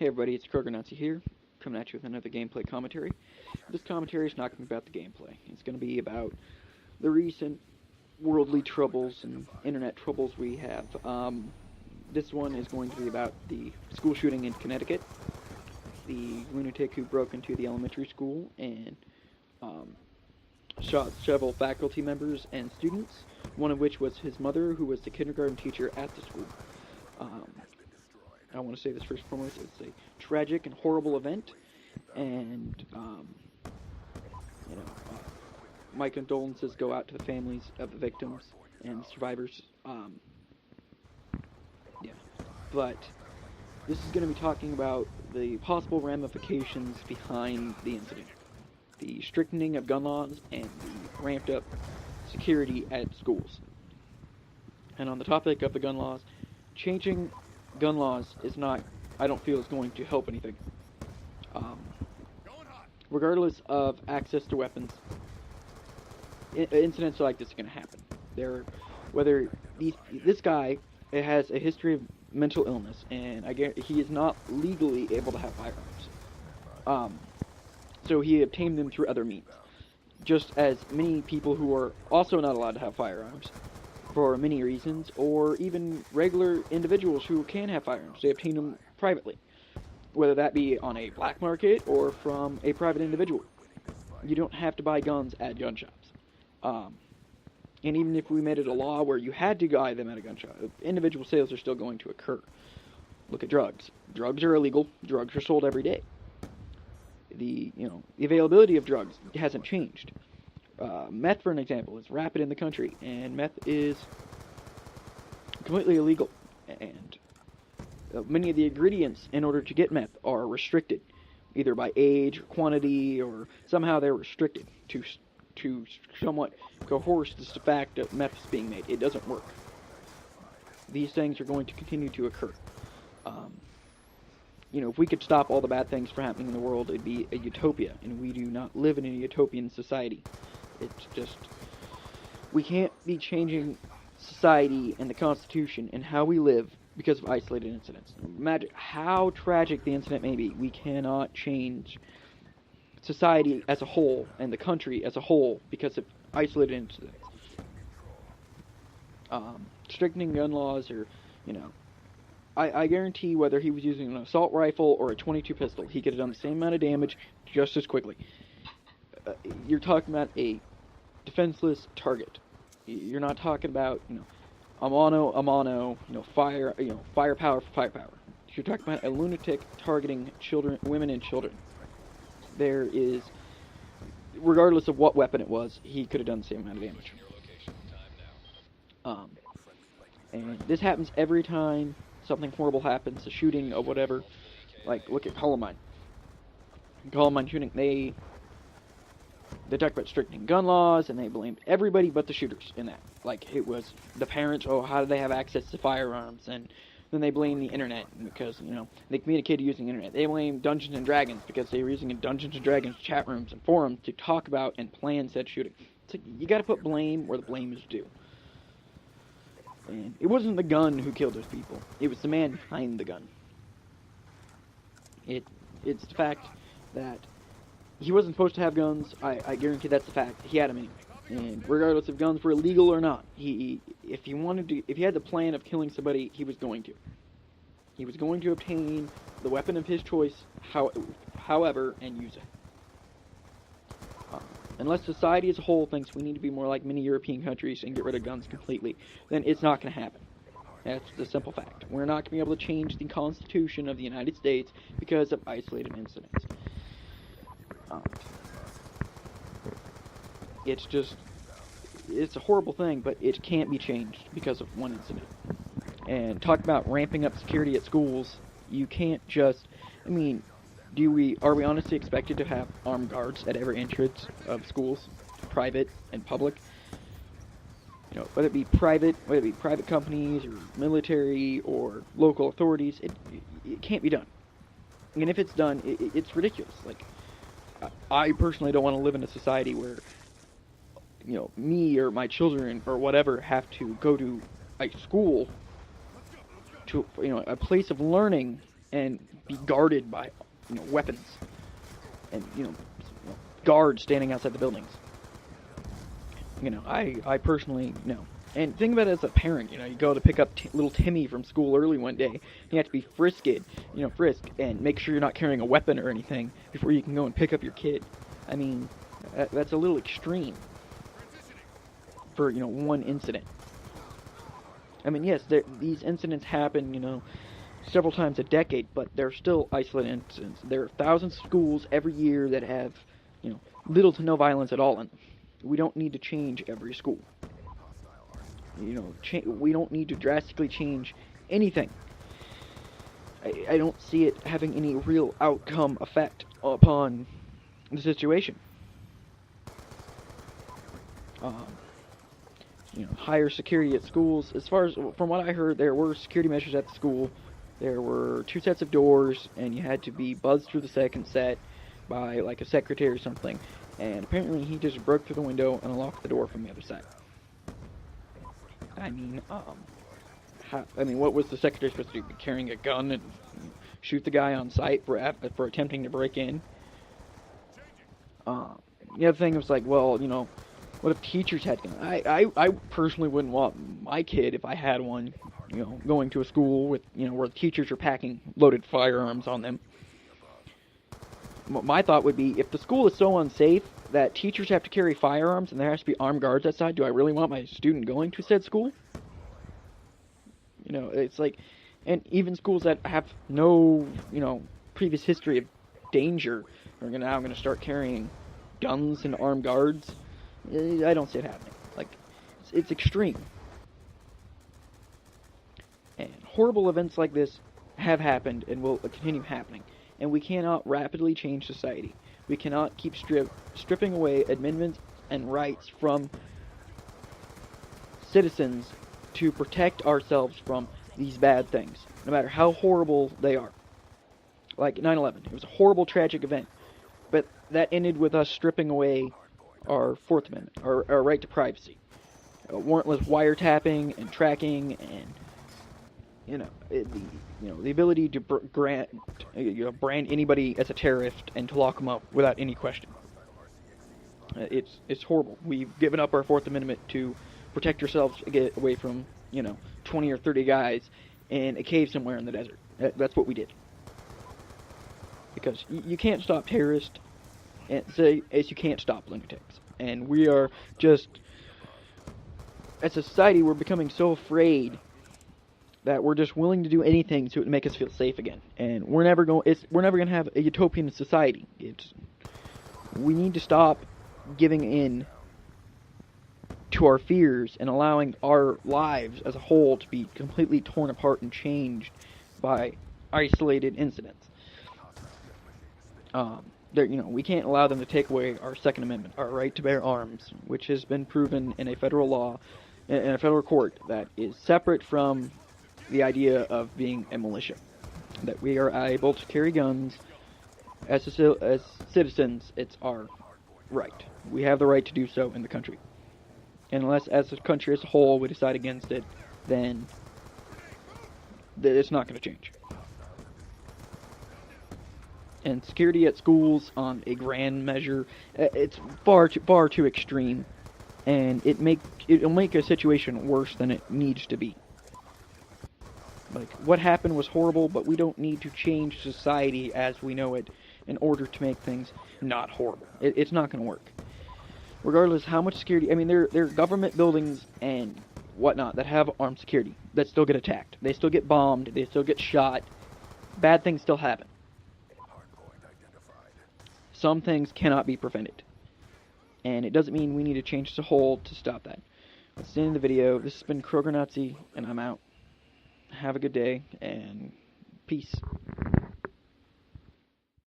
Hey everybody, it's Kroger Nazi here, coming at you with another gameplay commentary. This commentary is not going to be about the gameplay. It's going to be about the recent worldly troubles and internet troubles we have. This one is going to be about the school shooting in Connecticut, the lunatic who broke into the elementary school and shot several faculty members and students, one of which was his mother, who was the kindergarten teacher at the school. I want to say this first and foremost, it's a tragic and horrible event, and my condolences go out to the families of the victims and survivors. But this is going to be talking about the possible ramifications behind the incident, the strictening of gun laws, and the ramped up security at schools. And on the topic of the gun laws, changing gun laws is not, I don't feel, is going to help anything. Regardless of access to weapons, incidents like this are going to happen. This guy has a history of mental illness, and I guarantee he is not legally able to have firearms. So he obtained them through other means, just as many people who are also not allowed to have firearms for many reasons, or even regular individuals who can have firearms. They obtain them privately, whether that be on a black market or from a private individual. You don't have to buy guns at gun shops. And even if we made it a law where you had to buy them at a gun shop, individual sales are still going to occur. Look at drugs. Drugs are illegal. Drugs are sold every day. The availability of drugs hasn't changed. Meth, for an example, is rapid in the country, and meth is completely illegal. And many of the ingredients in order to get meth are restricted, either by age or quantity, or somehow they're restricted to somewhat coerce the fact that meth is being made. It doesn't work. These things are going to continue to occur. If we could stop all the bad things from happening in the world, it'd be a utopia, and we do not live in a utopian society. It's just, we can't be changing society and the Constitution and how we live because of isolated incidents. No matter how tragic the incident may be, we cannot change society as a whole and the country as a whole because of isolated incidents. Strictening gun laws are, I guarantee whether he was using an assault rifle or a .22 pistol, he could have done the same amount of damage just as quickly. You're talking about a defenseless target. You're not talking about, a mono, firepower for firepower. You're talking about a lunatic targeting children, women and children. There is, regardless of what weapon it was, he could have done the same amount of damage. And this happens every time something horrible happens, a shooting or whatever. Like, look at Columbine. Columbine shooting, they talked about strictening gun laws, and they blamed everybody but the shooters in that. Like, it was the parents, how do they have access to firearms? And then they blame the internet because, they communicated using the internet. They blame Dungeons & Dragons because they were using Dungeons & Dragons chat rooms and forums to talk about and plan said shooting. It's like, you gotta put blame where the blame is due. And it wasn't the gun who killed those people. It was the man behind the gun. It's the fact that he wasn't supposed to have guns. I guarantee that's the fact. He had them anyway. And regardless if guns were illegal or not, if he had the plan of killing somebody, he was going to. He was going to obtain the weapon of his choice, however, and use it. Unless society as a whole thinks we need to be more like many European countries and get rid of guns completely, then it's not going to happen. That's the simple fact. We're not going to be able to change the Constitution of the United States because of isolated incidents. It's a horrible thing, but it can't be changed because of one incident. And talk about ramping up security at schools, you can't just, are we honestly expected to have armed guards at every entrance of schools, private and public? Whether it be private companies or military or local authorities, it can't be done. And if it's done, it's ridiculous. Like, I personally don't want to live in a society where, me or my children or whatever have to go to a school, to, a place of learning and be guarded by, weapons and, guards standing outside the buildings. I personally know. And think about it as a parent, you go to pick up little Timmy from school early one day. You have to be frisked, and make sure you're not carrying a weapon or anything before you can go and pick up your kid. I mean, that's a little extreme for, one incident. I mean, yes, these incidents happen, several times a decade, but they're still isolated incidents. There are thousands of schools every year that have, little to no violence at all in them. We don't need to change every school. We don't need to drastically change anything. I don't see it having any real outcome effect upon the situation. Higher security at schools. As far as, from what I heard, there were security measures at the school. There were 2 sets of doors, and you had to be buzzed through the second set by, like, a secretary or something. And apparently he just broke through the window and unlocked the door from the other side. I mean, what was the secretary supposed to do? Be carrying a gun and shoot the guy on sight for attempting to break in? The other thing was like, well, what if teachers had guns? I personally wouldn't want my kid, if I had one, going to a school with, where the teachers are packing loaded firearms on them. My thought would be, if the school is so unsafe that teachers have to carry firearms and there has to be armed guards outside, do I really want my student going to said school? It's like, and even schools that have no, previous history of danger are now going to start carrying guns and armed guards. I don't see it happening. Like, it's extreme. And horrible events like this have happened and will continue happening. And we cannot rapidly change society. We cannot keep stripping away amendments and rights from citizens to protect ourselves from these bad things, no matter how horrible they are. Like 9/11, it was a horrible, tragic event, but that ended with us stripping away our Fourth Amendment, our right to privacy, warrantless wiretapping and tracking, and the ability to brand anybody as a terrorist and to lock them up without any question. It's horrible. We've given up our Fourth Amendment to protect yourselves, get away from 20 or 30 guys in a cave somewhere in the desert. That's what we did. Because you can't stop terrorists, and as you can't stop lunatics. And we are just, as a society, we're becoming so afraid that we're just willing to do anything to make us feel safe again. And we're never going to have a utopian society. We need to stop giving in to our fears and allowing our lives as a whole to be completely torn apart and changed by isolated incidents. We can't allow them to take away our Second Amendment, our right to bear arms, which has been proven in a federal law, in a federal court, that is separate from the idea of being a militia. That we are able to carry guns as citizens. It's our right. We have the right to do so in the country. And unless, as a country as a whole, we decide against it, then it's not going to change. And security at schools on a grand measure, it's far too extreme, and it'll make a situation worse than it needs to be. Like, what happened was horrible, but we don't need to change society as we know it in order to make things not horrible. It's not going to work. Regardless how much security, I mean, there are government buildings and whatnot that have armed security that still get attacked. They still get bombed. They still get shot. Bad things still happen. Some things cannot be prevented. And it doesn't mean we need to change the whole to stop that. That's the end of the video. This has been Kroger Nazi, and I'm out. Have a good day, and peace.